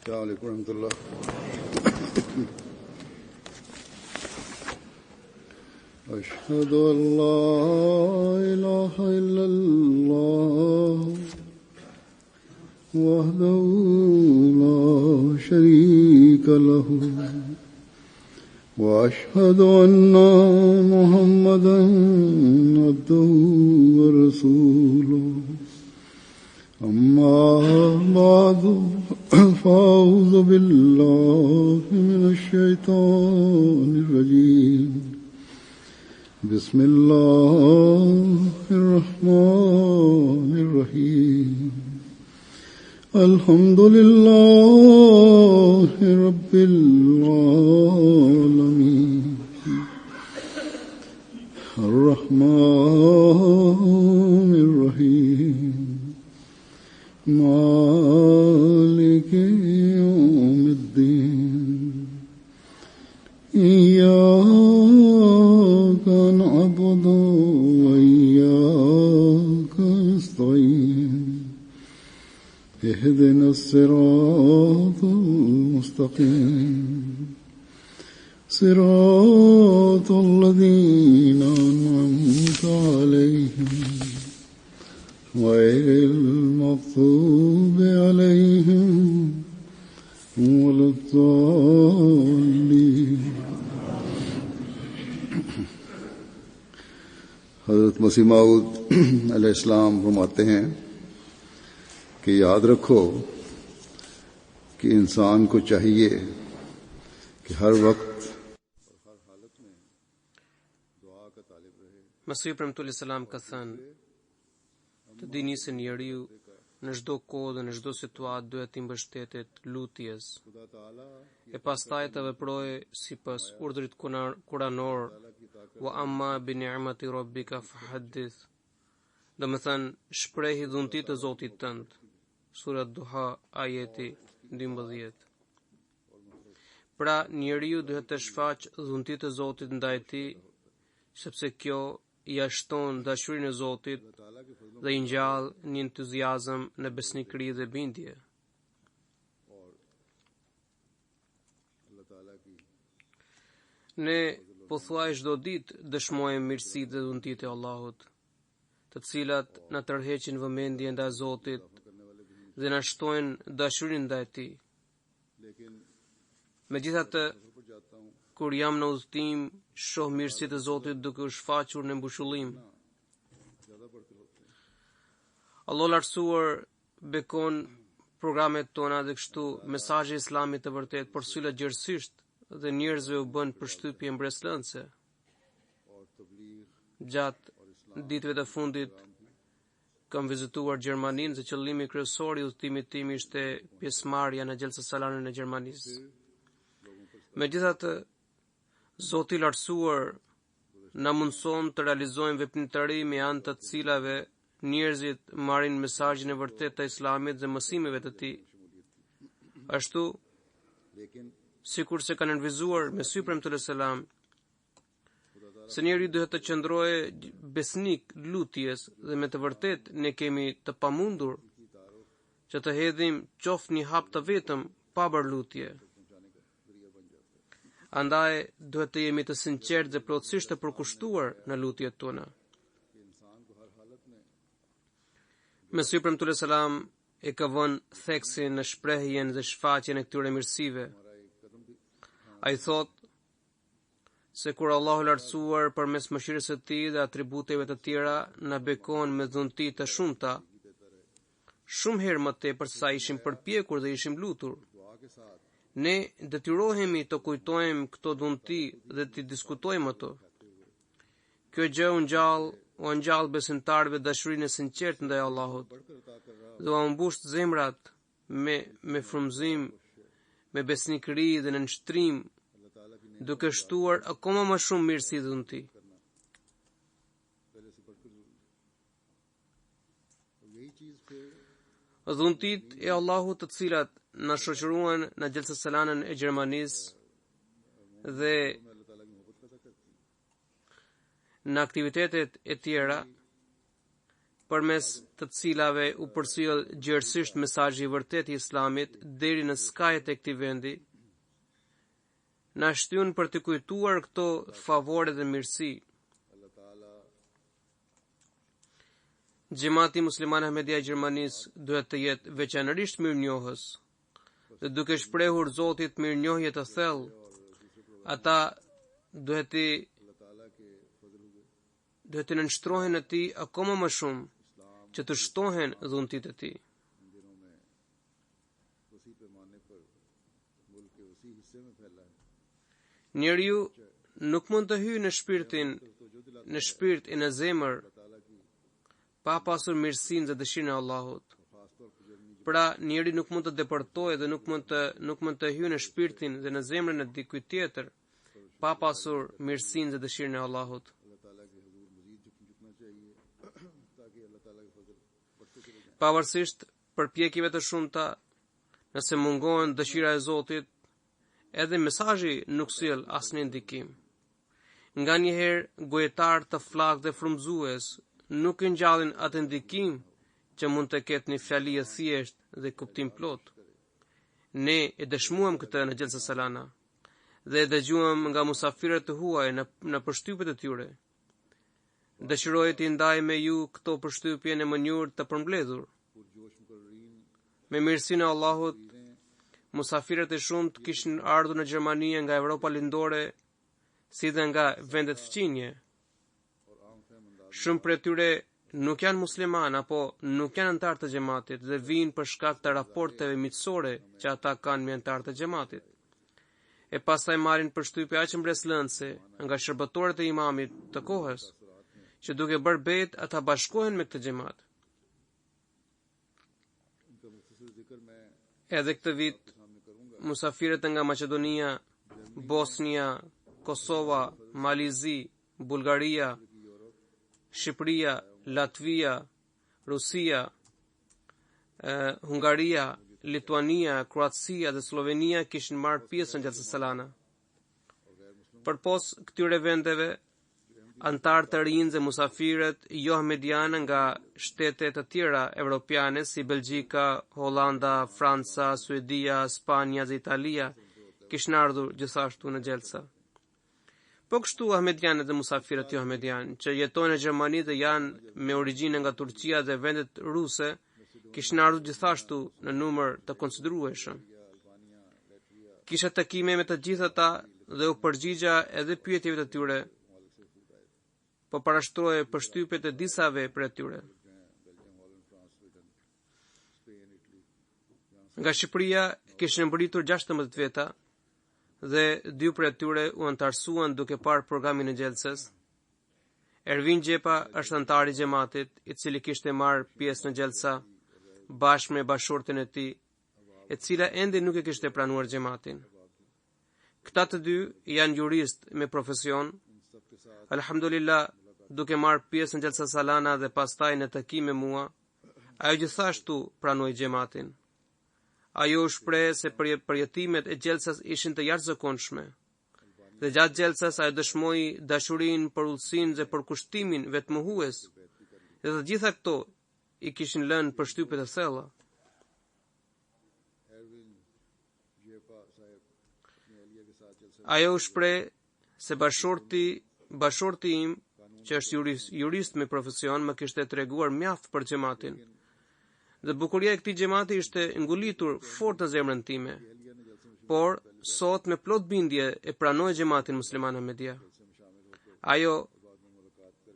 السلام عليكم ورحمة الله. أشهد أن لا إله إلا الله وحده لا شريك له وأشهد أن محمدا عبده ورسوله أما بعد فأعوذ بالله من الشيطان الرجيم بسم الله الرحمن الرحيم الحمد لله رب العالمين الرحمن الرحيم مالك يوم الدين إياك نعبد وإياك نستعين اهدنا الصراط المستقيم صراط الذين أنعمت عليهم غير المغضوب عليهم ولا الضالين. हज़रत मसीह मऊद अलैहिस्सलाम फरमाते हैं कि याद रखो कि इंसान को चाहिए कि हर वक्त और हर हालत में दुआ का तालिब रहे. Masihi premtulli selam ka thënë, të dini se njeriu në çdo kohë dhe në çdo situatë duhet të mbështetet lutjes e pastaj të veprojë sipas urdhrit kuranor, wa amma bi ni'mati rabbika fahaddith, do të thënë shprehi dhuntit të Zotit tënd. Sura Duha ajeti 12. Pra njeriu duhet të shfaqë dhuntit të Zotit ndaj tij, sepse kjo i ashton dashurinë e Zotit dhe i ngjall një entuziazëm në besnikëri dhe bindje. Ne pothuaj çdo ditë dëshmojmë mirësitë dhe dhuntitë e Allahut, të cilat na tërheqin vëmendjen ndaj Zotit dhe na shtojnë dashurinë ndaj tij. Megjithatë, kur jam në udhëtim, shoh mirësitë e Zotit duke u shfaqur në mbëshullim. Allah lartësuar bekon programet tona dhe kështu mesazhi i Islamit të vërtet përsylet gjërësisht dhe njerëzve u bën përshtypje mbreslëndse. Gjatë ditëve të fundit kam vizituar Gjermaninë dhe qëllimi kryesor i udhëtimit tim ishte pjesëmarrja në Xhelsa Salane në Gjermanisë. Megjithatë, Zoti i lartësuar na mundson të realizojmë veprimtari me anë të cilave njerëzit marrin mesazhin e vërtetë të Islamit dhe mësimeve të tij. Ashtu, sikur se kanë nënvizuar Mesihu premtulli selam, se njeriu duhet të qëndrojë besnik lutjes dhe me të vërtetë ne kemi të pamundur që të hedhim qoftë një hap të vetëm pa bërë lutje. Andaj duhet të jemi të sinqertë dhe plotësisht të përkushtuar në lutjet tona. Mesihu premtulli selam e ka vënë theksin në shprehjen dhe shfaqjen e këtyre mirësive. Ai thotë se kur Allahu lartësuar përmes mëshirës së tij dhe atributeve të tjera na bekon me dhunti të shumta, shumë herë më tepër se sa ishim përpjekur dhe ishim lutur, ne detyrohemi të kujtojmë këto dhunti dhe të diskutojmë ato. Kjo gjë u ngjall besimtarëve dashurinë e sinqertë ndaj Allahut dhe u mbush zemrat me frymëzim, me besnikëri dhe në nënshtrim, duke shtuar akoma më shumë mirësi dhe dhunti. Dhuntit e Allahut të cilat na shoqëruan në Xhelsa Salanën e Gjermanisë dhe në aktivitetet e tjera përmes të cilave u përcjell gjerësisht mesazhi i vërtetë i Islamit deri në skajet e këtij vendi, na shtyn për të kujtuar këto favore dhe mirësi. Gjemati musliman Ahmedia i Gjermanisë duhet të jetë veçanërisht mirënjohës dhe duke shprehur Zotit mirënjohje të thellë, ata duhet të nënshtrohen atij akoma më shumë që të shtohen dhuntit e tij. Njeriu nuk mund të hyjë në shpirt e në zemër pa pasur mirësinë dhe dëshirën e Allahut. Pra, njeriu nuk mund të depërtojë dhe nuk mund të hyjë në shpirtin dhe në zemrën e dikujt tjetër pa pasur mirësinë dhe dëshirën e Allahut. Pavarësisht përpjekjeve të shumta, nëse mungohen dëshira e Zotit, edhe mesazhi nuk sjell asnjë ndikim. Nganjëherë gojetar të flakë dhe frymëzues nuk ngjallin atë ndikim që mund të ketë një fjali e thjesht dhe kuptim plot. Ne e dëshmuam këtë në Gjelsa Salana dhe e dëgjuam nga musafirët të huaj në përshtypjet e tyre. Dëshiroj të ndaj me ju këto përshtypje në mënyrë të përmbledhur. Me mirësinë e Allahut, musafirët e shumt kishin ardhur në Gjermani nga Evropa lindore, si dhe nga vendet fqinje. Shumë prej tyre nuk janë musliman apo nuk janë antar të xhamatit dhe vijnë për shkak të raporteve miqësore që ata kanë me antarët e xhamatit. E pastaj marrin përshtypje aq mbreslëndse nga shërbëtorët e imamit të kohës, që duke bërë bet ata bashkohen me këtë xhamat. Edhe këtë vit, musafirët nga Maqedonia, Bosnia, Kosova, Malizi, Bulgaria, Shqipëria, Latvia, Rusia, Hungaria, Lituania, Kroacia dhe Slovenia kishin marrë pjesë në Gjelsa Salana. Përpos këtyre vendeve, antar të rinj dhe musafirët jo ahmedianë nga shtete të tjera evropiane si Belgjika, Holanda, Franca, Suedia, Spanja dhe Italia kishin ardhur gjithashtu në Gjelsa. Po kështu ahmedianët dhe musafirët jo ahmedianë që jetojnë në Gjermani dhe janë me origjinë nga Turqia dhe vendet ruse kishin ardhur gjithashtu në numër të konsiderueshëm. Kisha takime me të gjithë ata dhe u përgjigja edhe pyetjeve të tyre, po parashtroje përshtypjet e disave prej tyre. Nga Shqipëria kishin mbërritur 16 veta dhe 2 prej tyre u antarësuan duke parë programin e Gjelsës. Ervin Gjepa është antar i xhamatit, i cili kishte marrë pjesë në Gjelsa bashkë me bashorten e tij, e cila ende nuk e kishte pranuar xhamatin. Këta të dy janë jurist me profesion. Alhamdulillah, duke marrë pjesë në Gjelsa Salana dhe pastaj në takim me mua, ajo gjithashtu pranoi xhamatin. Ajo u shpreh se përjetimet e Gjelsas ishin të jashtëzakonshme. Dhe gjatë Gjelsas ajo dëshmoi dashurinë për udhësinë dhe për kushtimin vetmohues. Dhe të gjitha këto i kishin lënë përshtypje të thella. Ajo u shpreh se bashorti im, që është jurist me profesion, më kishte treguar mjaft për xhamatin. Dhe bukuria e këtij xhamati ishte ngulitur fort në zemrën time. Por sot me plot bindje e pranoi xhamatin musliman Ahmedia. Ajo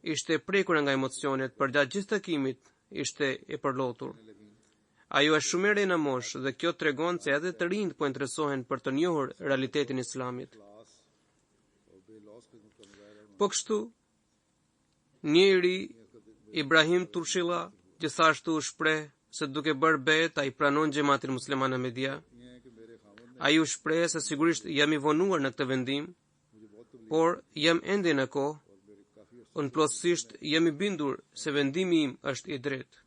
ishte prekur nga emocionet, për gjatë gjithë takimit ishte e përlotur. Ajo është shumë e re në moshë dhe kjo tregon se edhe të rinjt po interesohen për të njohur realitetin e Islamit. Po kështu, një i ri, Ibrahim Turshilla, gjithashtu u shpreh se duke bërë bet ai pranon xhamatin musliman Ahmedia. Ai u shpreh se sigurisht jam i vonuar në këtë vendim, por jam ende në kohë. Unë plotësisht jam i bindur se vendimi im është i drejtë.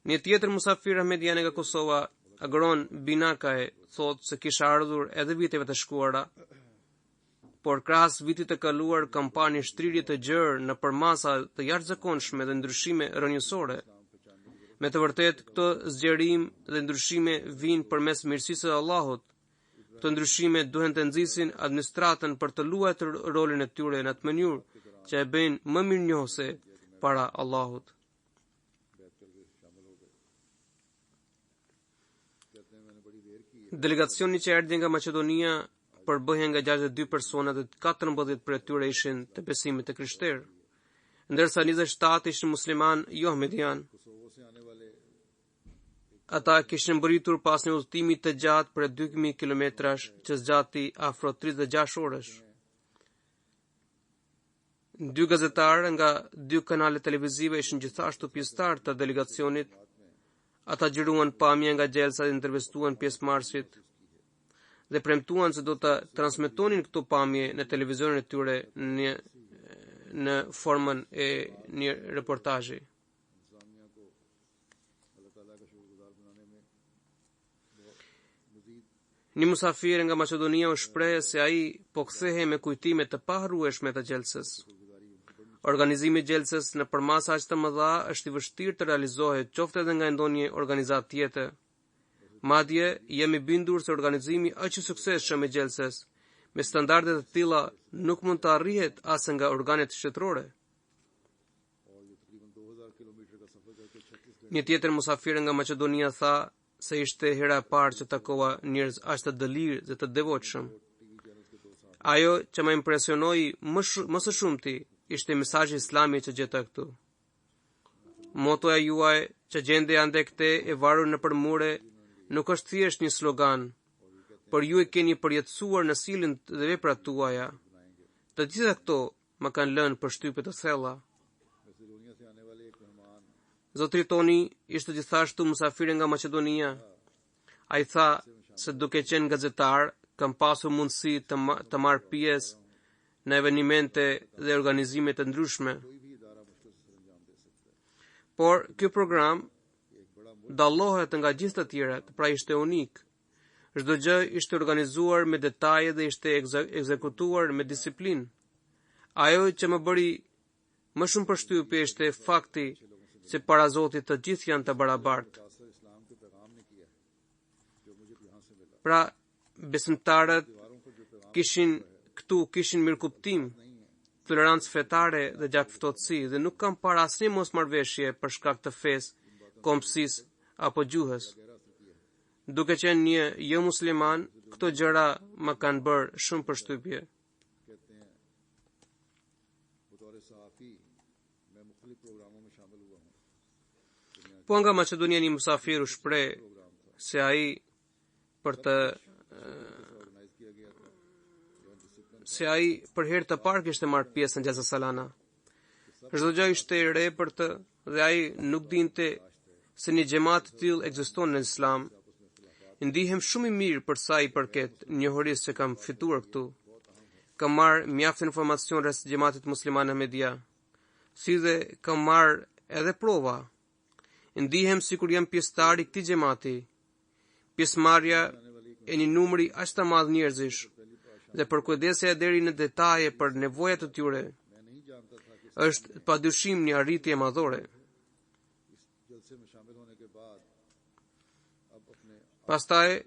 Një tjetër musafir ahmedian nga Kosova, Agron Binakae, thot se kisha ardhur edhe viteve të shkuara por krahas vitit të kaluar kam parë një shtrirje të gjerë në përmasa të jashtëzakonshme dhe ndryshime rrënjësore. Me të vërtetë, këto zgjerim dhe ndryshime vijnë përmes mirësisë së Allahut. Këto ndryshime duhen të nxisin administratën për të luajtur rolin e tyre në atë mënyrë që e bëjnë më mirënjohëse para Allahut. Delegacioni që erdhi nga Maqedonia përbëhej nga 62 persona dhe 14 prej tyre ishin të besimit të krishterë, ndërsa 27 ishin musliman jo ahmedian. Ata kishin mbërritur pas një udhëtimi të gjatë për 2000 kilometrash që zgjati afro 36 orësh. 2 gazetarë nga 2 kanale televizive ishin gjithashtu pjesëtar të delegacionit. Ata xhiruan pamje nga gjelsa dhe intervistuan pjesëmarrësit dhe premtuan se do të transmetonin këto pamje në televizionin e tyre në formën e një reportazhi. Një musafir nga Maqedonia u shpreh se ai po kthehej me kujtime të paharrueshme të gjelsës. Organizimi i gjelsës në përmasa aq të mëdha është i vështirë të realizohet qoftë edhe nga ndonjë organizat tjetër. Madje jemi bindur se organizimi aq i suksesshëm i gjelsës me standarde të tilla nuk mund të arrihet as nga organet shtetërore. Një tjetër musafir nga Maqedonia tha se ishte hera e parë që takova njerëz aq të dëlirë dhe të devotshëm. Ajo që më impresionoi më së shumti ishte mesazhi islami që gjeta këtu. Motoja juaj që gjende ande këte e varur në përmure nuk është thjesht një slogan, por ju e keni përjetësuar në sjelljen dhe veprat tuaja. Të gjitha këto më kanë lënë përshtypje të thella. Zotri Toni ishte gjithashtu musafir nga Maqedonia. Ai tha se duke qenë gazetar, kam pasur mundësi të marr pjesë në evenimente dhe organizime të ndryshme. Por ky program dallohet nga gjithë të tjerat, pra ishte unik. Çdo gjë ishte organizuar me detaje dhe ishte ekzekutuar me disiplinë. Ajo që më bëri më shumë përshtypje ishte fakti se para Zotit të gjithë janë të barabartë. Pra, besimtarët kishin mirëkuptim, tolerancë fetare dhe gjakftotësi dhe nuk kam parë asnjë mosmarrveshje për shkak të fesë, kombësisë apo gjuhës. Duke qenë një jo musliman, këto gjëra më kanë bërë shumë përshtypje. Po nga Maqedonia një musafir u shpreh se ai për herë të parë kishte marrë pjesë në Xhalsa Salana. Çdo gjë ishte e re për të dhe ai nuk dinte se një xhamat i tillë ekziston në Islam. Ndihem shumë i mirë për sa i përket njohurisë që kam fituar këtu. Kam marrë mjaft informacion rreth xhamatit musliman Ahmedia, si dhe kam marrë edhe prova. Ndihem sikur jam pjesëtar i këtij xhamati. Pjesëmarrja e një numri aq të madh njerëzish dhe për kujdesja deri në detaje për nevojat e tyre është padyshim një arritje madhore. Pastaj,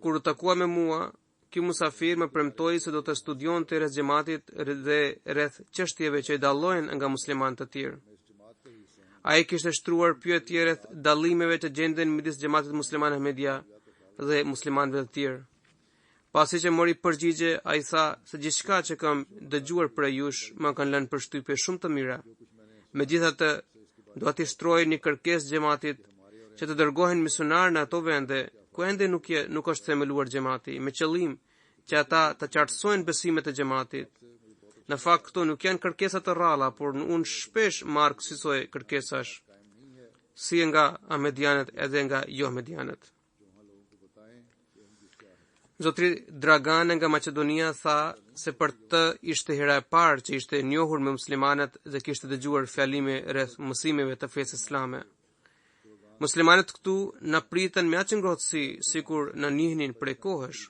kur u takua me mua, ky musafir më premtoi se do të studionte rreth xhamatit dhe rreth çështjeve që i dallojnë nga muslimanët të tjerë. Ai kishte shtruar pyetje rreth dallimeve që gjenden midis xhamatit musliman Ahmedia dhe muslimanëve të tjerë. Pasi që mori përgjigje, ai tha se gjithçka që kam dëgjuar prej jush më kanë lënë përshtypje shumë të mira. Megjithatë, dua t'i shtroj një kërkesë xhamatit që të dërgohen misionar në ato vende ku ende nuk është themeluar xhamati, me qëllim që ata të qartësojnë besimet e xhamatit. Në fakt, këto nuk janë kërkesa të rralla, por unë shpesh marr kësaj kërkesash, si nga ahmedianët edhe nga jo ahmedianët. Zotri Dragan nga Maqedonia tha se për të ishte hera e parë që ishte njohur me muslimanët dhe kishte dëgjuar fjalime rreth mësimeve të fesë islame. Muslimanët këtu na pritën me aq ngrohtësi sikur na njihnin prej kohësh.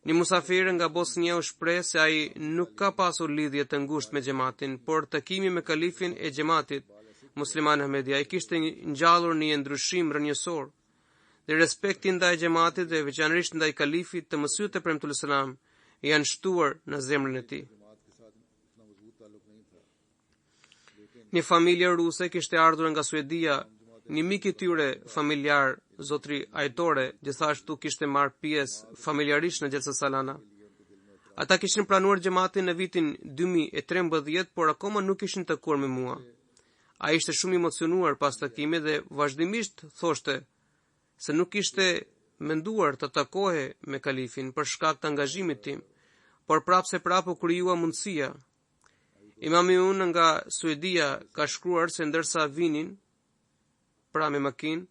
Një musafir nga Bosnia u shpreh se ai nuk ka pasur lidhje të ngushtë me xhamatin, por takimi me kalifin e xhamatit musliman Ahmedi ai kishte ngjallur në një ndryshim rrënjësor dhe respekti ndaj xhamatit dhe veçanërisht ndaj kalifit të mësuesit e premtuar selam janë shtuar në zemrën e tij. Një familje ruse kishte ardhur nga Suedia, një mik i tyre familjar, zotri Ajtore, gjithashtu kishte marrë pjesë familjarisht në Gjelsa Salana. Ata kishin pranuar xhamatin në vitin 2013, por akoma nuk ishin takuar me mua. Ai ishte shumë emocionuar pas takimit dhe vazhdimisht thoshte se nuk ishte menduar të takohej me kalifin për shkak të angazhimit tim, por prapse u krijua mundësia. Imami unë nga Suedia ka shkruar se ndërsa vinin pra me makinë,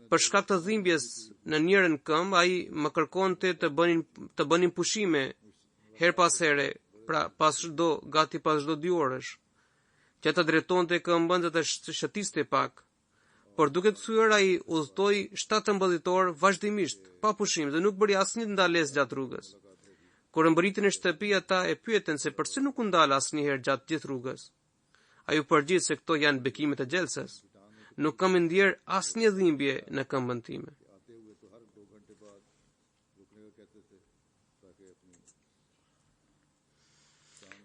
për shkak të dhimbjes në njërin këmbë, ai më kërkonte të bënin pushime her pas here, pra gati pas çdo 2 orësh, që ta drejtonte këmbën dhe të shëtiste pak. Por duke të thyer ai udhtoi 17 orë vazhdimisht, pa pushim dhe nuk bëri asnjë ndalesë gjatë rrugës. Kur mbërritën në shtëpi, ata e pyetën se pse nuk u ndal asnjëherë gjatë gjithë rrugës. Ai u përgjigj se këto janë bekimet e xhelsës. Nuk kam ndier asnjë dhimbje në këmbën time.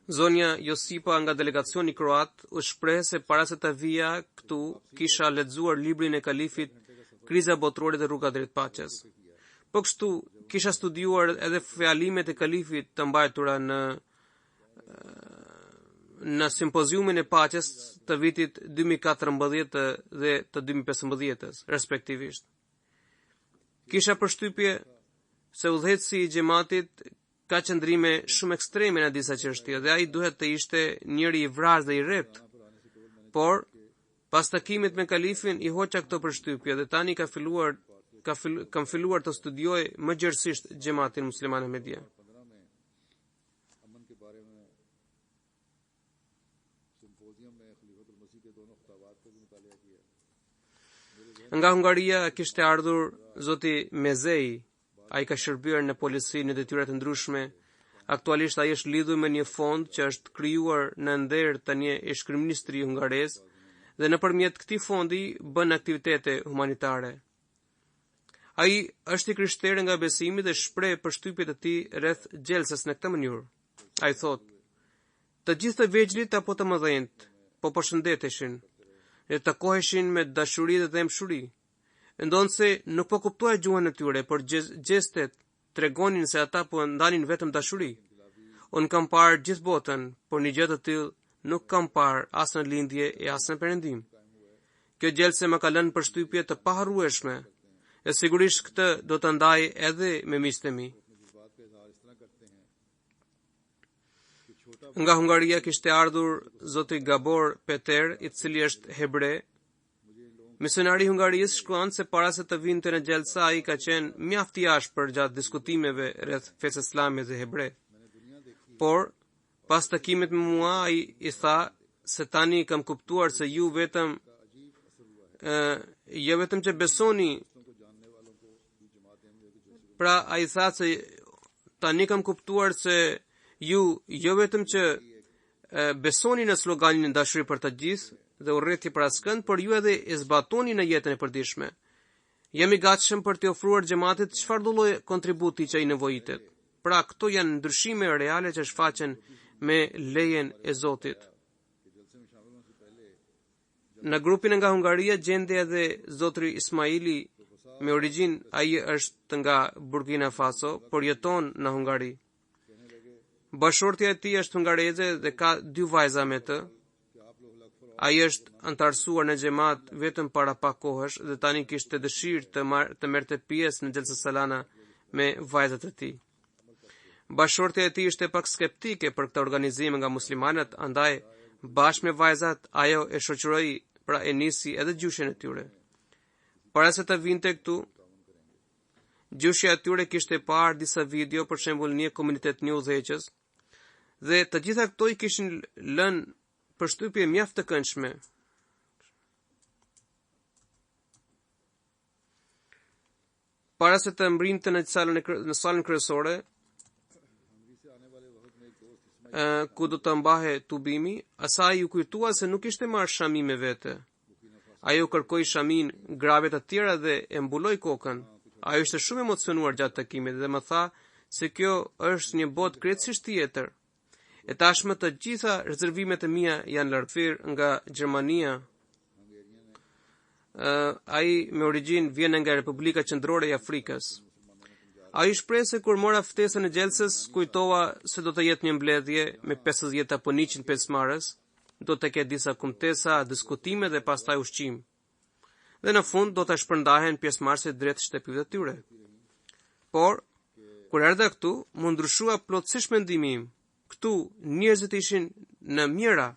Zonja Josipa nga delegacioni kroat u shpreh se para se të vija këtu kisha lexuar librin e kalifit Kriza botërore dhe rruga drejt paqes. Po kështu kisha studiuar edhe fjalimet e kalifit të mbajtura në simpoziumin e paqes të vitit 2014 dhe të 2015 respektivisht. Kisha përshtypje se udhëheci i xhamatit ka qëndrime shumë ekstreme në disa çështje dhe ai duhet të ishte njëri i vrarë dhe i rrept. Por pas takimit me kalifin i hoqa këto përshtypje dhe tani kam filluar të studioj më gjerësisht xhamatin musliman Ahmedia. Nga Hungaria kishte ardhur zoti Mezei. Ai ka shërbyer në polici në detyra të ndryshme. Aktualisht ai është lidhur me një fond që është krijuar në nder tani e kryeministri hungarez dhe nëpërmjet këtij fondi bën aktivitete humanitare. Ai është i krishterë nga besimi dhe shpreh përshtypjet e tij rreth xhelsës në këtë mënyrë. Ai thotë: "Të gjithë të vegjëlit apo të mëdhenjt po përshëndeteshin dhe takoheshin me dashuri dhe dëmshuri. Ndonë se nuk po kuptuaj gjuhën e tyre, por gjestet tregonin se ata po ndanin vetëm dashuri. Unë kam parë gjithë botën, por një gjë të tillë nuk kam parë as në lindje e as në perëndim. Kjo gjelse më ka lënë përshtypje të paharrueshme, e sigurisht këtë do të ndaj edhe me miqtë e mi." Nga Hungaria kishte ardhur zoti Gabor Peter, i cili është hebre. Misionari i Hungarisë shkruan se para se të vinte në xhelsa ai ka qenë mjaft i ashpër gjatë diskutimeve rreth fesë islamit dhe hebre. Por pas takimit me mua ai i tha se tani kam kuptuar se ju vetëm që besoni. Pra ai tha se tani kam kuptuar se ju jo vetëm që besoni në sloganin e dashuri për të gjithë dhe urrëti për askënd, por ju edhe e zbatoni në jetën e përditshme. Jemi gatshëm për të ofruar xhamatit çfarë do lloj kontributi që ai nevojitet. Pra këto janë ndryshime reale që shfaqen me lejen e Zotit. Në grupin nga Hungaria gjende edhe zotri Ismaili me origjinë, ai është nga Burkina Faso, por jeton në Hungari. Bashortja e tij është hungareze dhe ka 2 vajza me të. Ai është antarësuar në xhamat vetëm para pak kohësh dhe tani kishte dëshirë të merrte pjesë në Gjelsa Salana me vajzat e tij. Bashortja e tij ishte pak skeptike për këtë organizim nga muslimanët, andaj bashkë me vajzat ajo e shoqëroi, pra e nisi edhe gjyshjen e tyre. Para se të vinte këtu, gjyshja e tyre kishte parë disa video, për shembull një komunitet një udhëheqës, dhe të gjitha këto i kishin lënë përshtypje mjaft të këndshme. Para se të mbrinte në salën kryesore, ku do të mbahe tubimi, asaj ju kujtua se nuk ishte marrë Shami me vete. Ajo kërkoi Shamin grave të tjera dhe e mbuloi kokën. Ajo ishte shumë emocionuar gjatë takimit dhe më tha se kjo është një botë krejtësisht tjetër. E tashmë të gjitha rezervimet e mia janë lartëfir nga Gjermania. Ai me origjinë vjen nga Republika Qendrore e Afrikës. Ai shpreh se kur mora ftesën e gjelses, kujtova se do të jetë një mbledhje me 50 apo 100 pjesëmarrës, do të ketë disa kumtesa, diskutime dhe pastaj ushqim. Dhe në fund do të shpërndahen pjesëmarrësit drejt shtëpive të tyre. Por kur erdha këtu, më ndryshua plotësisht mendimi im. Këtu njerëzit ishin në mjera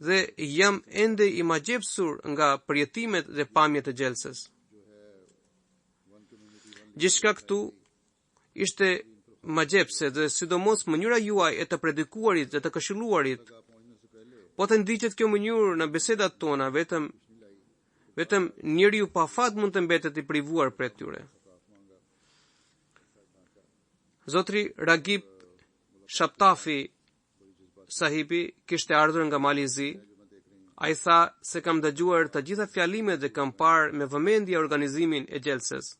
dhe jam ende i magjepsur nga përjetimet dhe pamjet e gjelses. Gjithçka këtu ishte magjepse dhe sidomos mënyra juaj e të predikuarit dhe të këshilluarit. Po të ndiqet kjo mënyrë në bisedat tona, vetëm njeriu pa fat mund të mbetet i privuar prej tyre. Zotri Ragib Shaptafi sahibi kishte ardhur nga Malizi. Ai tha se kam dëgjuar të gjitha fjalimet dhe kam parë me vëmendje organizimin e gjelses.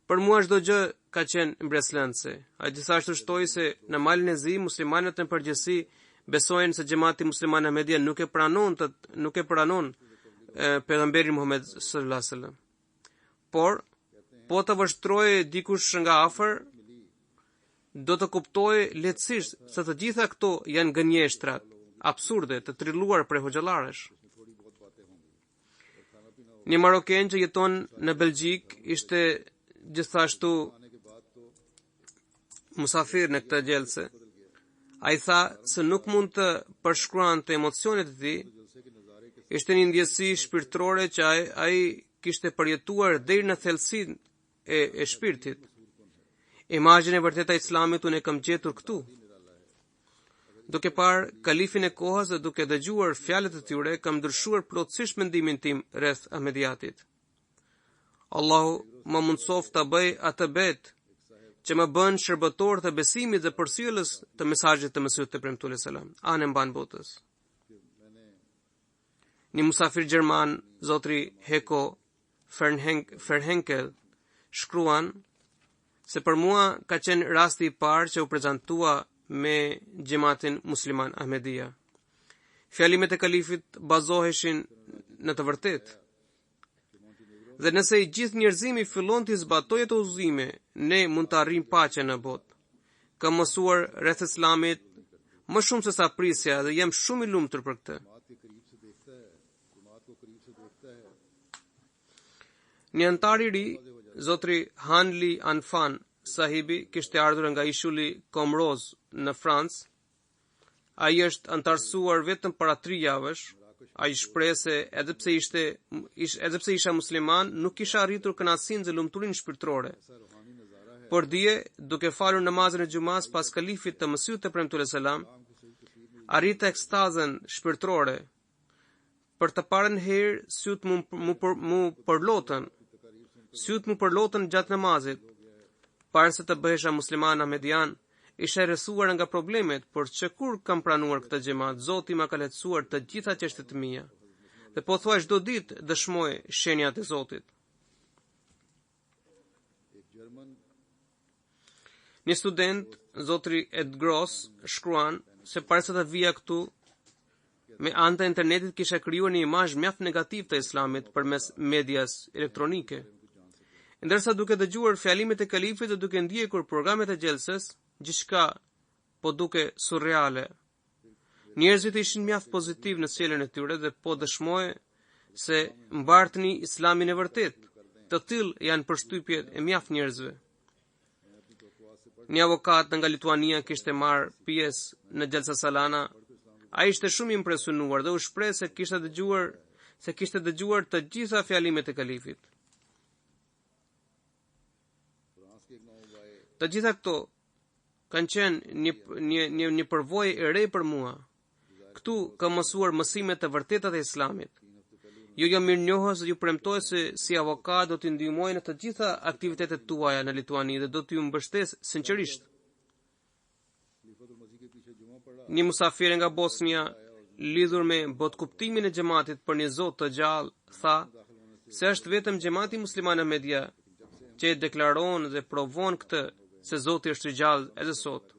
Për mua çdo gjë ka qenë mbreslëndse. Ai gjithashtu shtoi se në Malin e Zi muslimanët në përgjithësi besojnë se xhamati musliman Ahmedia nuk e pranon pejgamberin Muhammed sallallahu alaihi wasallam. Por po të vështroje dikush nga afër, do të kuptoj lehtësisht se të gjitha këto janë gënjeshtrat absurde të trilluar prej hoxhallarësh. Një maroken që jeton në Belgjik ishte gjithashtu musafir në këtë gjelse. Ai tha se nuk mund të përshkruante emocionet e tij. Ishte një ndjesi shpirtërore që ai kishte përjetuar deri në thelësinë e shpirtit. Imazhin e vërtetë e Islamit unë e kam gjetur këtu. Duke parë kalifin e kohës dhe duke dëgjuar fjalët e tyre, kam ndryshuar plotësisht mendimin tim rreth Ahmediatit. Allahu më mundsof të bëj atë bet që më bën shërbëtor të besimit dhe përsjellës të mesazhit të Mesihut të premtuar selam, anë mban botës. Një musafir gjerman, zotri Heko Ferhenkel, shkruan se për mua ka qenë rasti i parë që u prezantua me xhamatin musliman Ahmedia. Fjalimet e kalifit bazoheshin në të vërtetë. Dhe nëse i gjithë njerëzimi fillon të zbatojë të udhëzime, ne mund të arrijmë paqe në botë. Kam mësuar rreth Islamit më shumë se sa prisja dhe jam shumë i lumtur për këtë. Një antar i ri, zotri Hanli Anfan sahibi, kishte ardhur nga ishulli Komroz në Francë. Ai është antarësuar vetëm para 3 javësh. Ai shpreh se edhe pse isha musliman, nuk kisha arritur kënaqësinë dhe lumturinë shpirtërore. Por dje, duke falur namazin e xumas pas kalifit të Mesihut të premtuar selam, arrita ekstazën shpirtërore. Për të parën herë syt mu përlotën gjatë namazit. Para se të bëhesha musliman ahmedian, isha rrethuar nga problemet, por që kur kam pranuar këtë xhamat, Zoti ma ka lehtësuar të gjitha çështjet e mia. Dhe po thua çdo ditë dëshmoj shenjat e Zotit. Një student, zotri Ed Gross, shkruan se para se të vija këtu, me anë të internetit kisha krijuar një imazh mjaft negativ të Islamit përmes medias elektronike. Ndërsa duke dëgjuar fjalimet e kalifit dhe duke ndjekur programet e gjelses, gjithçka po duke surreale. Njerëzit ishin mjaft pozitiv në sjelljen e tyre dhe po dëshmoj se mbartni Islamin e vërtet. Të tillë janë përshtypjet e mjaft njerëzve. Një avokat nga Lituania kishte marrë pjesë në Gjelsa Salana. Ai ishte shumë i impresionuar dhe u shpreh se kishte dëgjuar të gjitha fjalimet e kalifit. Të gjitha këto kanë qenë një përvojë e re për mua. Këtu kam mësuar mësimet e vërteta të Islamit. Ju jam mirënjohës dhe ju premtoj se si avokat do t'i ndihmoj në të gjitha aktivitetet tuaja në Lituani dhe do t'ju mbështes sinqerisht. Një musafir nga Bosnia, lidhur me botkuptimin e xhamatit për një Zot të gjallë, tha se është vetëm xhamati musliman Ahmedia që e deklaron dhe provon këtë se Zoti është i gjallë edhe sot.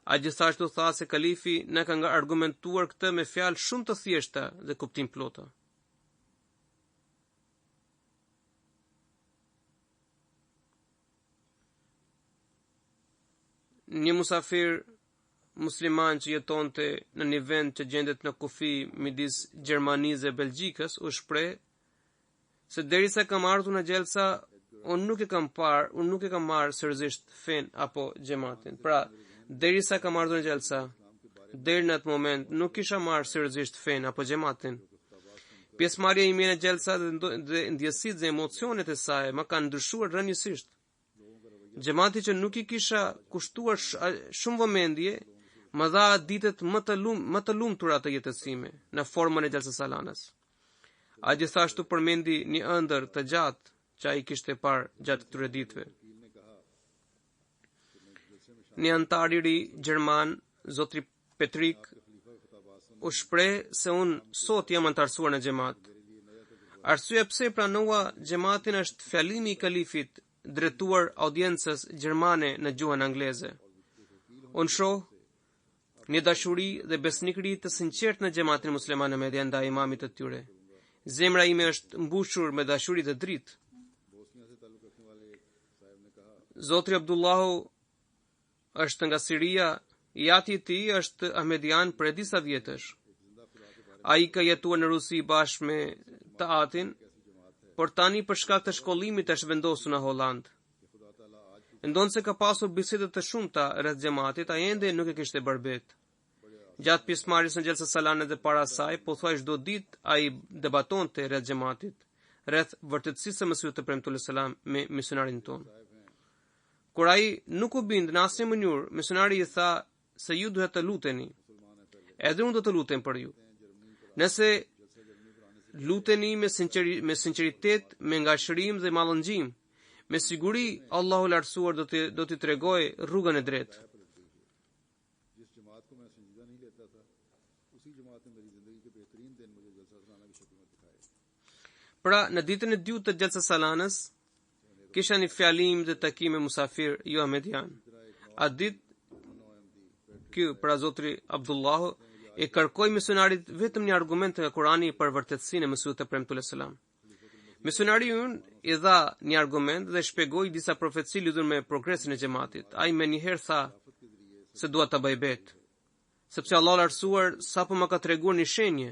A gjithashtu tha se kalifi na ka nga argumentuar këtë me fjalë shumë të thjeshta dhe kuptim plota. Një musafir musliman që jetonte në një vend që gjendet në kufi midis Gjermanisë e Belgjikës u shpreh se derisa kam ardhur në Gjelsa, unë nuk e kam marrë seriozisht fen apo xhamatin. Pra, derisa kam ardhur në Gjelsa, deri në atë moment nuk kisha marrë seriozisht fen apo xhamatin. Pjesëmarrja ime në Gjelsa dhe ndjesitë dhe emocionet e saj më kanë ndryshuar rrënjësisht. Xhamati që nuk i kisha kushtuar shumë vëmendje, më dha ditët më të lumtura të jetës time në formën e Gjelsa Salanës. A gjithashtu përmendi një ëndër të gjatë që ai kishte parë gjatë këtyre ditëve. Një antar i ri gjerman, zotri Petrik, u shpreh se unë sot jam antarësuar në xhamat. Arsyeja pse pranova xhamatin është fjalimi i kalifit drejtuar audiencës gjermane në gjuhën angleze. Unë shoh një dashuri dhe besnikëri të sinqertë në xhamatin musliman Ahmedia ndaj imamit të tyre. Zemra ime është mbushur me dashuri të dritë. Zotri Abdullahu është nga Siria, jati i tij është Ahmedian për disa vjetësh. Ai ka jetuar në Rusi bashkë me Taatin, por tani për shkak të shkollimit është vendosur në Holland. Ndonse ka pasur biseda të shumta rreth xhamatit, ai ende nuk e kishte barbet. Gjatë pjesëmarrjes në Gjelsa Salane dhe para saj, pothuajse çdo ditë ai debatonte rreth xhamatit, rreth vërtetësisë së Mesihut të Premtuar selam me misionarin ton. Kur ai nuk u bind në asnjë mënyrë, misionari i tha se ju duhet të luteni. Edhe unë do të lutem për ju. Nëse luteni me sinqeritet, me ngashërim dhe mallëngjim, me siguri Allahu i Lartësuar do t'i tregojë rrugën e drejtë. Pra, në ditën e dytë të Gjelsa Salanës, kisha një fjalim dhe takim me musafir jo Ahmedian. A ditë ky pra zotri Abdullahu e kërkoi misionarit vetëm një argument nga Kurani për vërtetësinë e Mesihut të Premtuar selam. Misionari ynë i dha një argument dhe shpjegoi disa profeci lidhur me progresin e xhamatit. Ai më njëherë tha se dua ta bëj bet, sepse Allahu i Lartësuar sapo më ka treguar një shenjë.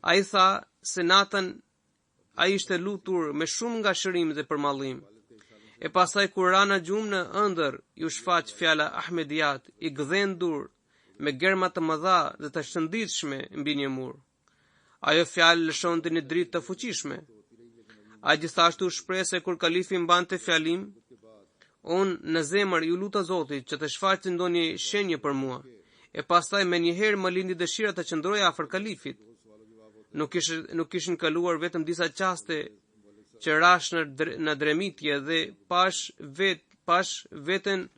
Ai tha se natën ai ishte lutur me shumë ngashërim dhe përmallim. E pastaj kur ra në gjumë në ëndër, ju shfaq fjala Ahmediat i gdhendur me germa të mëdha dhe të shënditshme mbi një mur. Ajo fjalë lëshonte një dritë të fuqishme. Ai gjithashtu shpreh se kur kalifi mbante fjalim, unë në zemër ju luta Zotit që të shfaqte ndonjë shenjë për mua. E pastaj me njëherë më lindi dëshira të qëndroja afër kalifit. Nuk kishin kaluar vetëm disa qaste që rash në dremitje dhe pash veten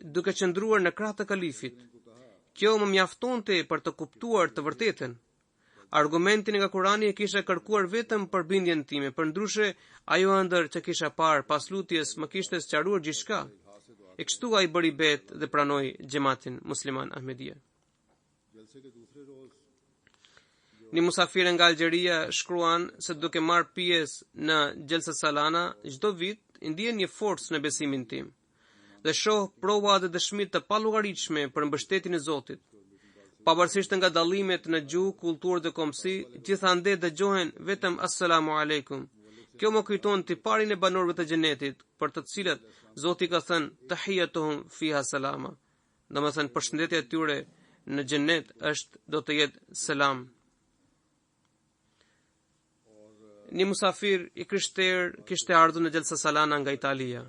duke qëndruar në krah të kalifit. Kjo më mjaftonte për të kuptuar të vërtetën. Argumentin nga Kurani e kisha kërkuar vetëm për bindjen time, përndryshe ajo ëndër që kisha parë pas lutjes më kishte sqaruar gjithçka. E kështu ai bëri bet dhe pranoi xhamatin musliman Ahmedia. Një musafir nga Algjeria shkruan se duke marrë pjesë në Gjelsa Salana, çdo vit i ndjen një forcë në besimin tim dhe shoh prova dhe dëshmitë të pallogaritshme për mbështetjen e Zotit. Pavarësisht nga dallimet në gjuhë, kulturë dhe kombësi, gjithandej dëgjohen vetëm assalamu alaikum. Kjo më kujton tiparin e banorëve të xhenetit, për të cilët Zoti ka thënë tahiyatuhum fiha salama. Domethënë përshëndetja e tyre në xhenet do të jetë selam. Një musafir i krishterë kishte ardhur në Gjelsa Salana nga Italia.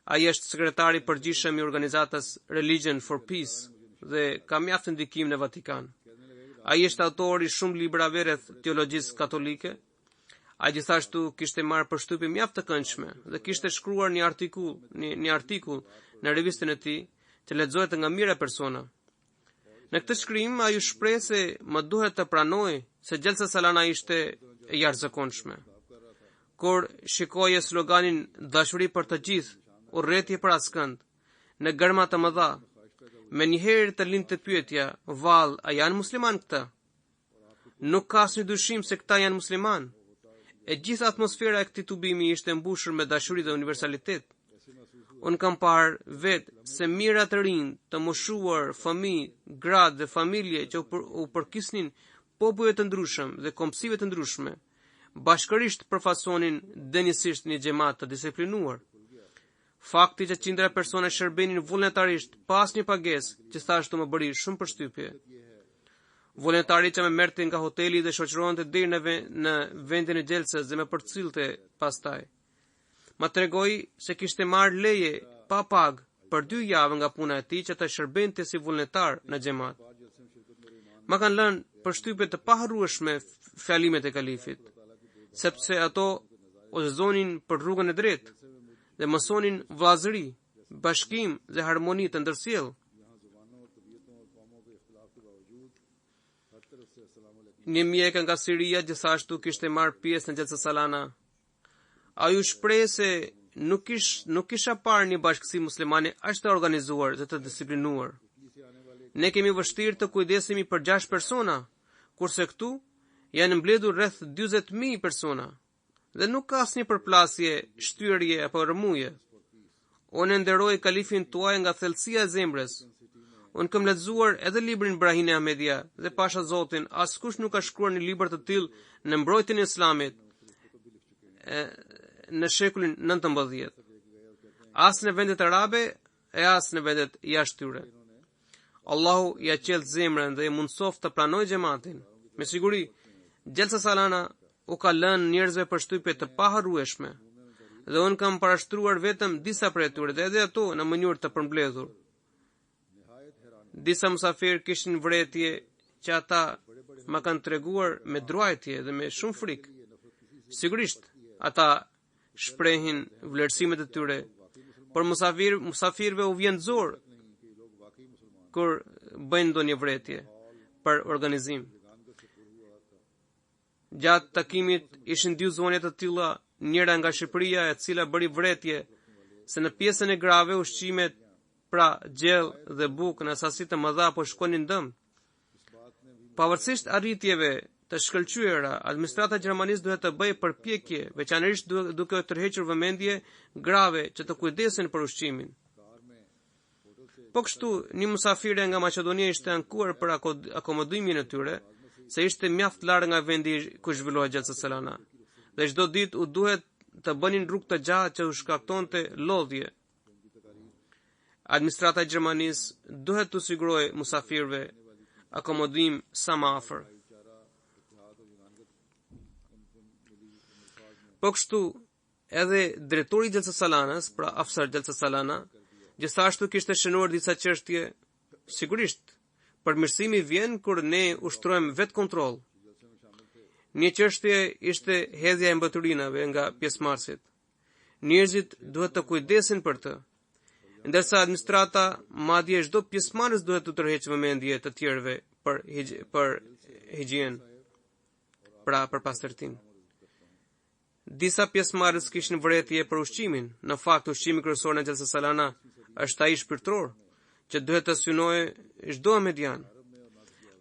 Ai është sekretari i përgjithshëm i organizatës Religion for Peace dhe ka mjaft ndikim në Vatikan. Ai është autor i shumë librave rreth teologjisë katolike. Ai gjithashtu kishte marrë përshtypje mjaft të këndshme dhe kishte shkruar një artikull në revistën e tij që lexohet nga mira persona. Në këtë shkrim ai shpreh se më duhet të pranoj se Gjelsa Salana ishte e jashtëzakonshme. Kur shikoi sloganin dashuri për të gjithë, urrëtie për askënd, në gërma të mëdha, me njëherë të lindte pyetja, vallë, a janë musliman këta? Nuk ka asnjë dyshim se këta janë musliman. E gjithë atmosfera e këtij tubimi ishte mbushur me dashuri dhe universalitet. Unë kam parë vetë se mirat të rinj, të moshuar, fëmijë, gratë dhe familje që u përkisnin popujve të ndryshëm dhe komsive të ndryshme, bashkërisht përfasonin denjësisht një xhamat të disiplinuar. Fakti që qindra persona shërbenin vullnetarisht pas një pagesë që thashtu më bëri shumë përshtypje. Vullnetari që më merrte nga hoteli dhe shoqëronte deri në vendin e Gjelsës dhe më përcillte pastaj. Ma tregoi se kishte marrë leje pa pagë për 2 javë nga puna e tij që të shërbente si vullnetar në xhamat. Ma kanë lënë përshtypje të paharrueshme fjalimet e kalifit, sepse ato udhëzonin për rrugën e drejtë dhe mësonin vllazëri, bashkim dhe harmoni të ndërsjellë. Një mjek nga Siria gjithashtu kishte marrë pjesë në Gjelsa Salana. Ai u shpreh se nuk kisha parë një bashkësi muslimane aq të organizuar dhe të disiplinuar. Ne kemi vështirë të kujdesemi për 6 persona, kurse këtu janë mbledhur rreth 40.000 persona dhe nuk ka asnjë përplasje, shtyrje apo rrëmuje. Unë nderoj kalifin tuaj nga thellësia e zemrës. Unë kam lexuar edhe librin Brahin e Ahmedia dhe pasha Zotin, askush nuk ka shkruar një libër të tillë në mbrojtjen e Islamit në shekullin 19, as në vendet arabe e as në vendet jashtë tyre. Allahu ja qelë zemrën dhe i mundsof të pranoj xhamatin. Me siguri, Gjelsa Salana u ka lënë njerëzve përshtypje të paharrueshme dhe unë kam parashtruar vetëm disa prej tyre dhe edhe ato në mënyrë të përmbledhur. Disa musafir kishin vërejtje që ata ma kanë treguar me druajtje dhe me shumë frikë. Sigurisht, ata shprehin vlerësimet e tyre, por musafirve u vjen zor kur bëjnë ndonjë vërejtje për organizim. Gjatë takimit ishin 2 zonje të tilla, njëra nga Shqipëria e cila bëri vërejtje se në pjesën e grave ushqimet, pra gjell dhe bukë në sasi të mëdha po shkonin dëm. Pavarësisht arritjeve të shkëlqyera, administrata gjermanisë duhet të bëjë përpjekje, veçanërisht duke tërhequr vëmendje grave që të kujdesin për ushqimin. Po kështu, një musafire nga Maqedonia ishte ankuar për akomodimin e tyre, se ishte mjaft larg nga vendi ku zhvillohej Gjelsa Salana, dhe çdo ditë u duhet të bënin rrugë të gjatë që u shkaktonte lodhje. Administrata gjermanisë duhet të sigurojë musafirëve akomodim sa më afër. Po kështu, edhe drejtori i Gjelsa Salanës, pra Afsar Gjelsa Salana, gjithashtu kishte shënuar disa çështje. Sigurisht, përmirësimi vjen kur ne ushtrojmë vetë kontroll. Një çështje ishte hedhja e mbeturinave nga pjesëmarrësit. Njerëzit duhet të kujdesin për të, ndërsa administrata, madje çdo pjesëmarrës duhet të tërheqë vëmendje të tjerëve për higjienë, pra për pastërtinë. Disa pjesëmarrës kishin vërejtje për ushqimin. Në fakt, ushqimi kryesor në Gjelsa Salana është ai shpirtëror, që duhet të synojë çdo ahmedian.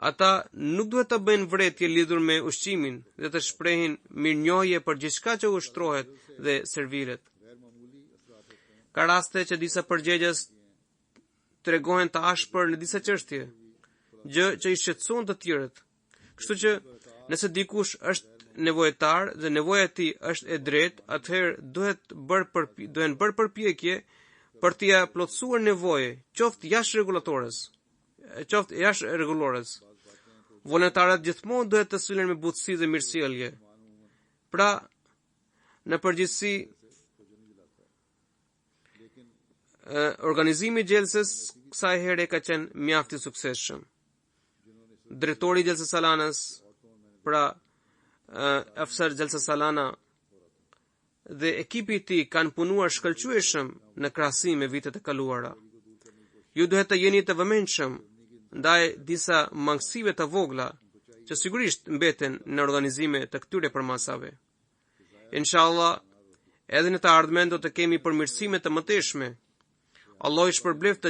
Ata nuk duhet të bëjnë vërejtje lidhur me ushqimin dhe të shprehin mirënjohje për gjithçka që ushtrohet dhe serviret. Ka raste që disa përgjegjës tregohen të ashpër në disa çështje, gjë që i shqetëson të tjerët. Kështu që nëse dikush është nevojtar dhe nevoja e tij është e drejtë, atëherë duhet bërë përpjekje për t'ia plotësuar nevojë, qoftë jashtë rregullores. Vullnetarët gjithmonë duhet të sillen me butësi dhe mirësjellje. Pra, në përgjithësi, organizimi i Gjelsës kësaj here ka qenë mjaft i suksesshëm. Drejtori i Gjelsës Salanës, pra Afsar Gjelsa Salana dhe ekipi i tij kanë punuar shkëlqyeshëm në krahasim me vitet e kaluara. Ju duhet të jeni të vëmendshëm ndaj disa mangësive të vogla që sigurisht mbeten në organizime të këtyre përmasave. Inshallah, edhe në të ardhmen do të kemi përmirësime të mëtejshme. Allah i shpërbleft të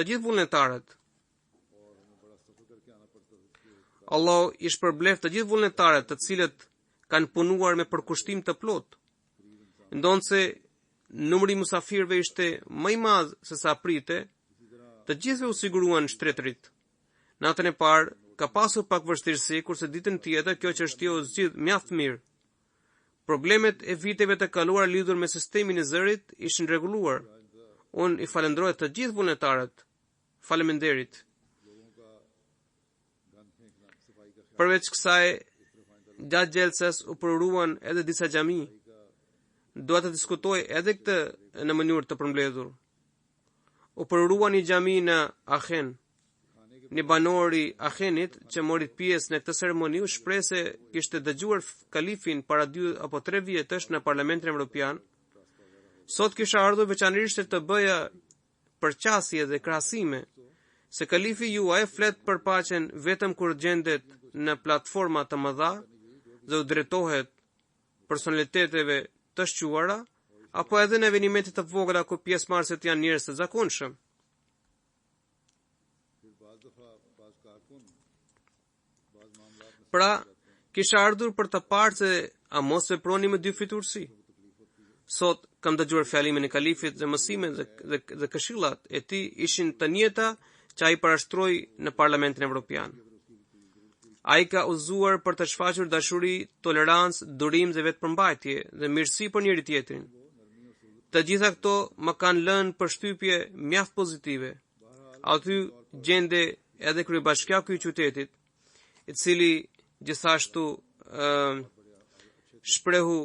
gjithë vullnetarët. Allah i shpërbleft të gjithë vullnetarët të cilët kanë punuar me përkushtim të plot. Ndonse numri musafirëve ishte më i madh se sa prite, të gjithëve u siguruan shtretërit. Natën e parë ka pasur pak vështirësi, kurse ditën tjetër kjo çështje u zgjidh mjaft mirë. Problemet e viteve të kaluara lidhur me sistemin e zërit ishin rregulluar. Unë i falenderoj të gjithë vullnetarët. Faleminderit. Përveç kësaj, gjatë gjelses u përruan edhe disa xhami. Dua të diskutoj edhe këtë në mënyrë të përmbledhur. U përruan një xhami në Aachen. Një banori Aachenit që mori pjesë në këtë ceremoni u shpreh se kishte dëgjuar kalifin para 2 apo 3 vjetësh në Parlamentin Evropian. Sot kisha ardhur veçanërisht të bëja përqasje dhe krahasime se kalifi juaj flet për paqen vetëm kur gjendet në platforma të mëdha dhe u drejtohet personaliteteve të shquara, apo edhe në evenimente të vogla ku pjesëmarrësit janë njerëz të zakonshëm. Pra, kisha ardhur për të parë se a mos veproni me 2 fytyrësi. Sot kam dëgjuar fjalimin e kalifit dhe mësimet dhe këshillat e tij ishin të njëjta që ai parashtroi në Parlamentin Evropian. Ai ka udhëzuar për të shfaqur dashuri, tolerancë, durim dhe vetëpërmbajtje dhe mirësi për njëri tjetrin. Të gjitha këto më kanë lënë përshtypje mjaft pozitive. Aty gjende edhe kryebashkiaku i qytetit, i cili gjithashtu shprehu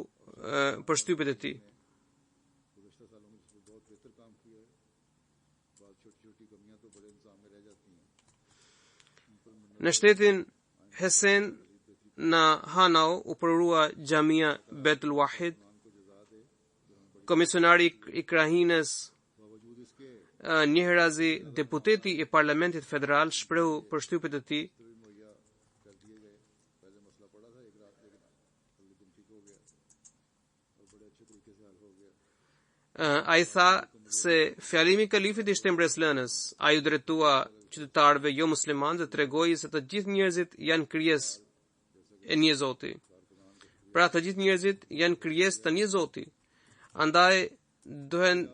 përshtypjet e tij. Në shtetin Hesen në Hanau u përrua Xhamia Betul Wahid. Komisionari i Krahinës, njëherëzi deputeti i Parlamentit Federal, shprehu përshtypjet e tij. Ai tha se fjalimi i kalifit ishte mbreslënës. Ai u drejtua qytetarëve jo musliman dhe tregoi se të gjithë njerëzit janë krijesë e një Zoti. Pra të gjithë njerëzit janë krijesë të një Zoti. Andaj duhen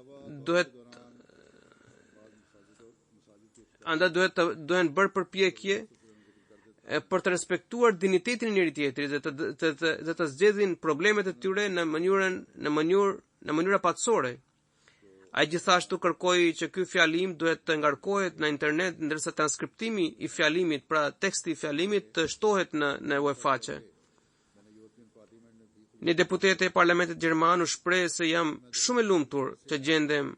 bërë përpjekje për të respektuar dinjitetin e njëri tjetrit dhe të zgjedhin problemet e tyre në mënyra patësore. Ai gjithashtu kërkoi që ky fjalim duhet të ngarkohet në internet, ndërsa transkriptimi i fjalimit, pra teksti i fjalimit, të shtohet në webfaqe. Një deputet e Parlamentit Gjerman u shpreh se jam shumë e lumtur që gjendem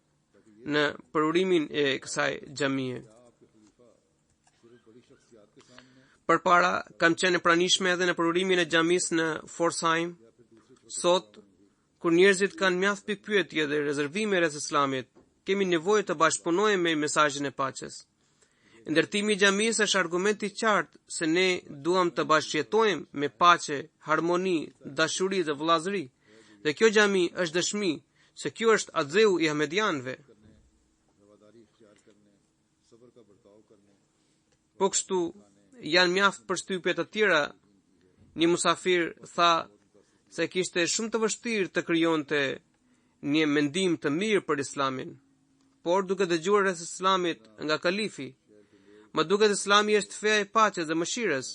në përurimin e kësaj xhamie. Përpara kam qenë pranishme edhe në përurimin e xhamisë në Forsheim. Sot, kur njerëzit kanë mjaft pikpyetje dhe rezervime rreth Islamit, kemi nevojë të bashkëpunojmë me mesazhin e paqes. Ndërtimi i xhamisë është argument i qartë se ne duam të bashkëjetojmë me paqe, harmoni, dashuri dhe vëllazëri. Dhe kjo xhami është dëshmi se kjo është adzeu i ahmedianëve. Po kështu janë mjaft përshtypje të tjera. Një musafir tha se kishte shumë të vështirë të krijonte një mendim të mirë për Islamin, por duke dëgjuar rreth Islamit nga kalifi, më duket Islami është feja e paqes dhe mëshirës,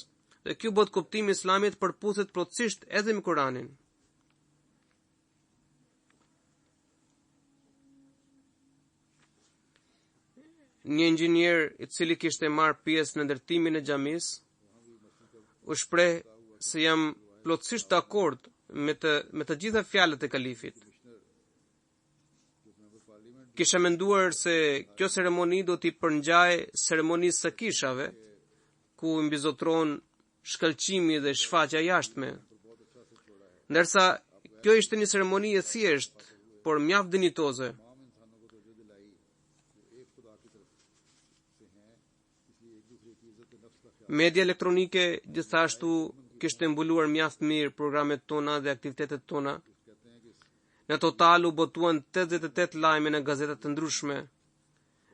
dhe ky bot kuptimi i Islamit përputhet plotësisht edhe me Kur'anin. Një inxhinier i cili kishte marrë pjesë në ndërtimin e xhamisë u shpreh se jam plotësisht dakord me të gjitha fjalët e kalifit. Kisha menduar se kjo ceremoni do t'i përngjaj ceremonisë së kishave, ku mbizotron shkëlqimi dhe shfaqja jashtme. Ndërsa kjo ishte një ceremoni e thjeshtë, por mjaft dinjitoze. Media elektronike gjithashtu kishte mbuluar mjaft mirë programet tona dhe aktivitetet tona. Në total u botuan 88 lajme në gazetat të ndryshme,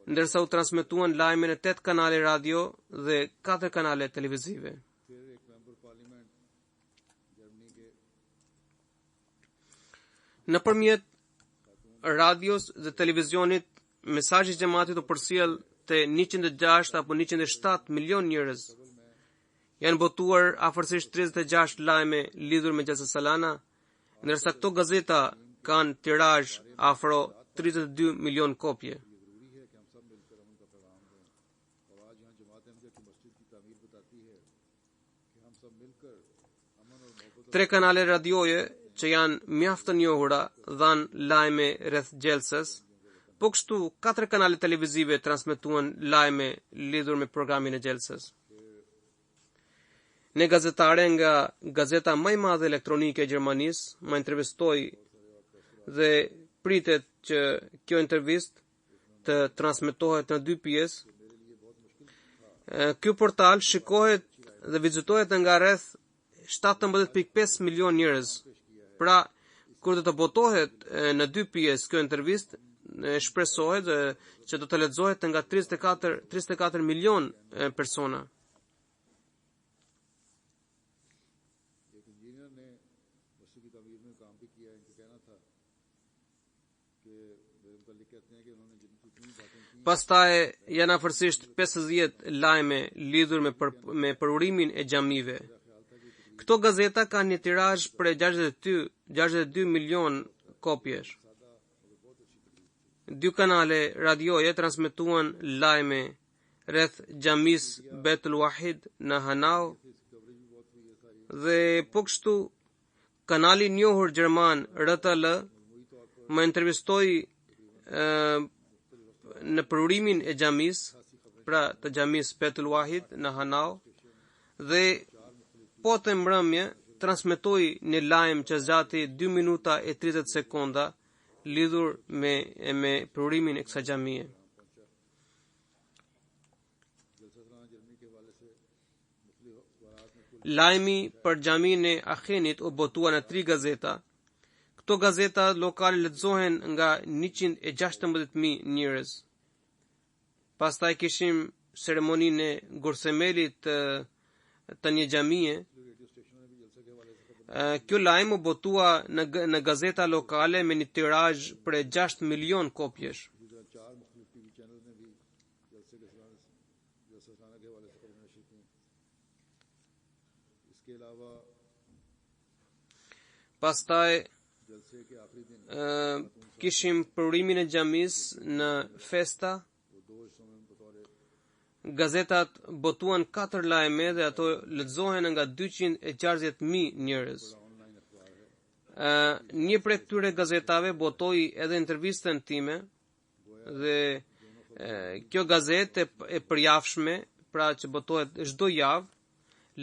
ndërsa u transmetuan lajme në 8 kanale radio dhe 4 kanale televizive. Nëpërmjet radios dhe televizionit, mesazhi i xhamatit u përcjell te 106 apo 107 milion njerëz. Janë botuar afërsisht 36 lajme lidhur me gjelsa salana, ndërsa këto gazeta kanë tirazh afro 32 milion kopje. 3 kanale radioje që janë mjaft të njohura dhanë lajme rreth gjelsës, po kështu 4 kanale televizive transmetuan lajme lidhur me programin e gjelsës. Një gazetare nga gazeta më e madhe elektronike e Gjermanisë më intervistoi dhe pritet që kjo intervistë të transmetohet në 2 pjesë. Ky portal shikohet dhe vizitohet nga rreth 17.5 milion njerëz. Pra, kur do të botohet në 2 pjesë kjo intervistë, shpresohet që do të lexohet nga 34 milion persona. Pastaj janë afërsisht 50 lajme lidhur me përurimin e xhamive. Këto gazeta kanë një tirazh për 62 milion kopjesh. 2 kanale radioje transmetuan lajme rreth xhamis Betul Wahid në Hanau dhe po kështu kanali i njohur gjerman RTL më intervistoi në përurimin e xhamis, pra të xhamis Betul Wahid në Hanau, dhe po të mbrëmje transmetoi një lajm që zgjati 2 minuta e 30 sekonda lidhur me përurimin e kësaj xhamie. Lajmi për xhamin e Akhenit u botua në 3 gazeta. Këto gazeta lokale lexohen nga 116.000 njerëz. Pastaj kishim ceremoninë e gursemelit të një xhamie. Kjo lajm u botua në gazeta lokale me një tirazh për 6 milion kopjesh. Pastaj kishim përurimin e xhamis në festa. Gazetat botuan 4 lajme dhe ato lexohen nga 260.000 njerëz. Një prej këtyre gazetave botoi edhe intervistën time dhe kjo gazetë e përjavshme, pra që botohet çdo javë,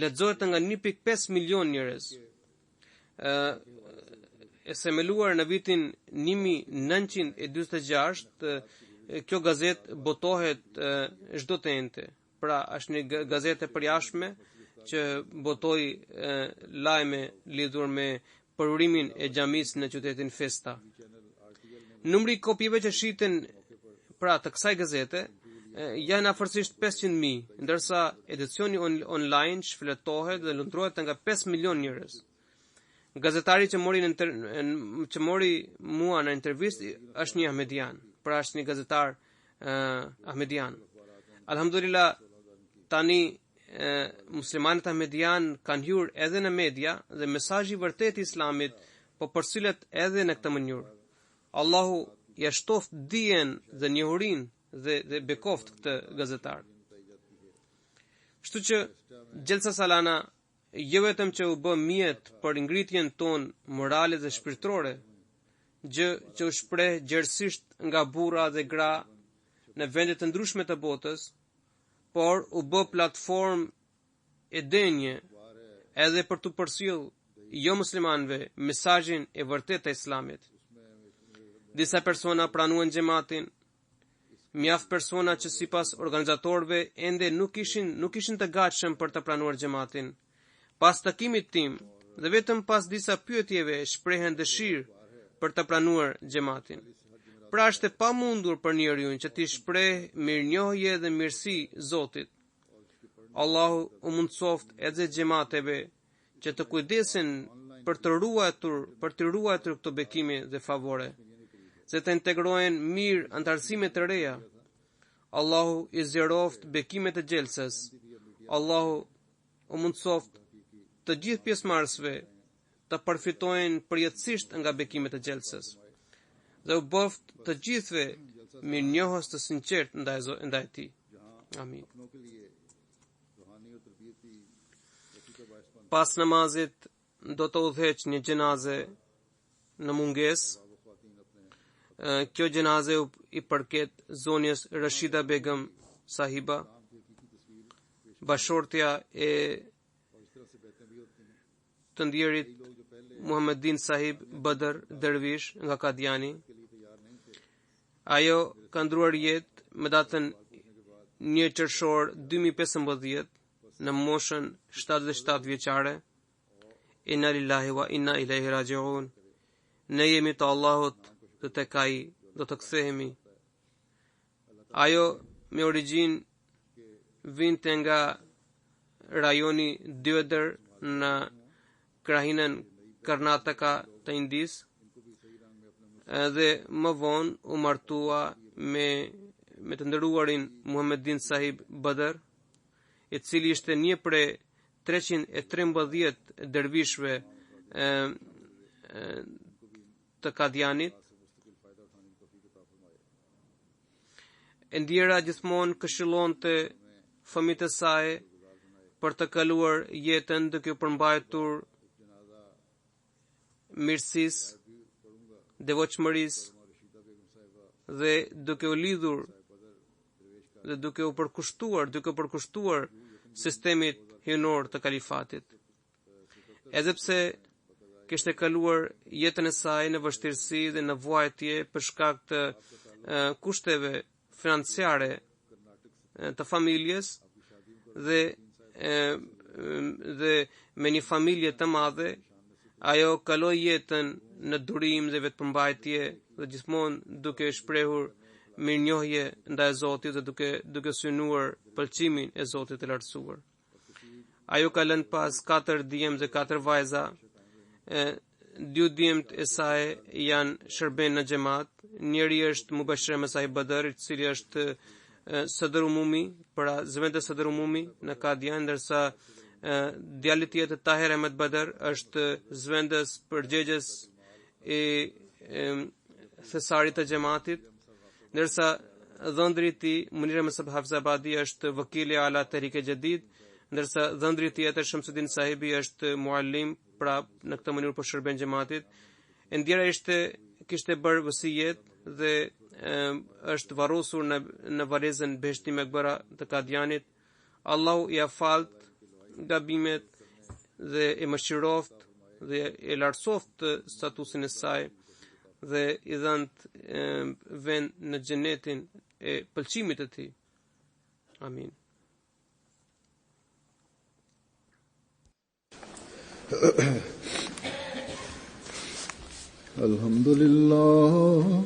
lexohet nga 1.5 milion njerëz. E themeluar në vitin 1946, kjo gazetë botohet çdo të ente. Pra është një gazetë e përjashme që botoi lajme lidhur me përurimin e xhamis në qytetin Festa. Numri i kopjeve që shiten pra të kësaj gazete janë afërsisht 500.000, ndërsa edicioni online shfletohet dhe lundrohet nga 5 milion njerëz. Gazetari që mori mua në intervistë është një ahmedian, pra është një gazetar ahmedian. Alhamdulillah, tani muslimanët ahmedian kanë hyrë edhe në media dhe mesazhi i vërtetë i Islamit po përcillet edhe në këtë mënyrë. Allahu ja shtoft dijen dhe njohurinë dhe bekoft këtë gazetar. Kështu që Gjelsa Salana jo vetëm që u bë mjet për ngritjen tonë morale dhe shpirtërore, gjë që u shpreh gjerësisht nga burra dhe gra në vende të ndryshme të botës, por u bë platformë e denje edhe për të përcjellë jo muslimanëve mesazhin e vërtetë të Islamit. Disa persona pranuan xhamatin mjaft persona që sipas organizatorëve ende nuk ishin të gatshëm për të pranuar xhamatin. Pas takimit tim dhe vetëm pas disa pyetjeve shprehen dëshirë për të pranuar xhamatin. Pra është e pamundur për njeriu që të shpreh mirënjohje dhe mirësi Zotit. Allahu u mundsoft edhe xhamateve që të kujdesin për të ruajtur këto bekime dhe favore, se të integrojnë mirë antarësime të reja. Allahu i zgjeroft bekimet e xhelsës. Allahu u mundsoft të gjithë pjesëmarrësve të përfitojnë përjetësisht nga bekimet e xhelsës dhe u bëft të gjithëve mirënjohës të sinqert ndaj tij. Amin. Pas namazit do të udhëheq një gjenaze në mungesë. Kjo gjenaze i përket zonjës Rashida Begum Sahiba, bashortja e të ndjerit Muhammedin Sahib Badr Dervish nga Kadiani. Ajo ka ndruar jetë me datën 1 qershor 2015 në moshën 77 vjeçare. Inna lillahi wa inna ilaihi rajiun. Ne jemi të Allahut dhe tek ai do të kthehemi. Ajo me origjinë vinte nga rajoni Dyodar në krahinën Karnataka të Indis dhe më vonë u martua me të nderuarin Muhammedin Sahib Badr, i cili ishte një prej 313 dervishve të Kadianit. E ndjera gjithmonë këshillonte fëmijët e saj për të kaluar jetën duke u përmbajtur mirësisë, devotshmërisë dhe duke u lidhur dhe duke u përkushtuar sistemit hyjnor të kalifatit. Edhe pse kishte kaluar jetën e saj në vështirësi dhe në vuajtje për shkak të kushteve financiare të familjes dhe me një familje të madhe, ajo kaloi jetën në durim dhe vetëpërmbajtje dhe gjithmonë duke shprehur mirënjohje ndaj Zotit dhe duke synuar pëlqimin e Zotit të lartësuar. Ajo ka lënë pas 4 djemë dhe 4 vajza. 2 djemët e saj janë shërben në xhamat. Njëri është Mubashir Mesai Badr, i cili është Sadr Umumi, pra zëvendës Sadr Umumi në Kadian, ndërsa djalit tjetër Tahir Ahmed Badr është zëvendës përgjegjës i thesarit të xhamatit, ndërsa dhëndri i tij Munir Mesab Hafzabadi është vakili ala Tehrik e Jadid, ndërsa dhëndri tjetër Shamsuddin Sahibi është muallim, pra në këtë mënyrë po shërben xhamatit. E ndjera kishte bërë vësijet dhe është varrosur në varrezën Beheshti Mekbara të Kadianit. Allahu i afalt gabimet dhe e mëshiroft dhe e lartësoft statusin e saj dhe i dhënë vend në xhenetin e pëlqimit të tij. Amin. Alhamdulillah.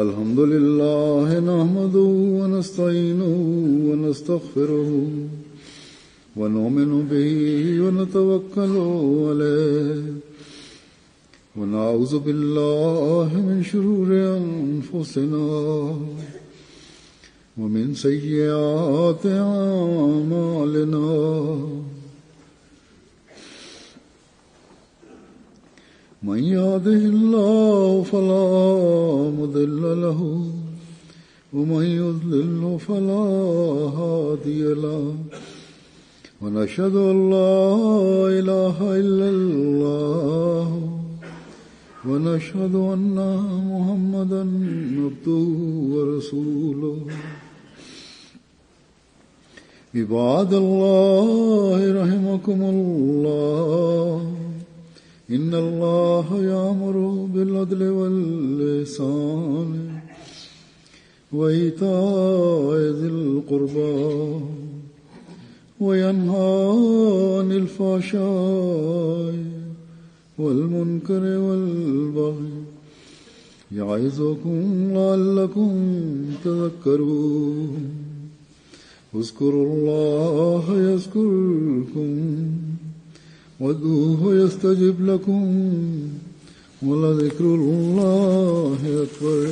Alhamdulillah nahmaduhu wa nasta'inuhu wa nastaghfiruhu wa nu'minu bihi wa natawakkalu alayhi wa na'udhu billahi min shururi anfusina wa min sayyiati a'malina. من يهده الله فلا مضل له ومن يضلل فلا هادي له ونشهد أن لا إله إلا الله ونشهد أن محمدا عبده ورسوله. عباد الله رحمكم الله إن الله يأمر بالعدل والإحسان وإيتاء ذي القربى وينهى عن الفحشاء والمنكر والبغي يعظكم لعلكم تذكرون اذكروا الله يذكركم وادعوه يستجب لكم ولذكر الله أكبر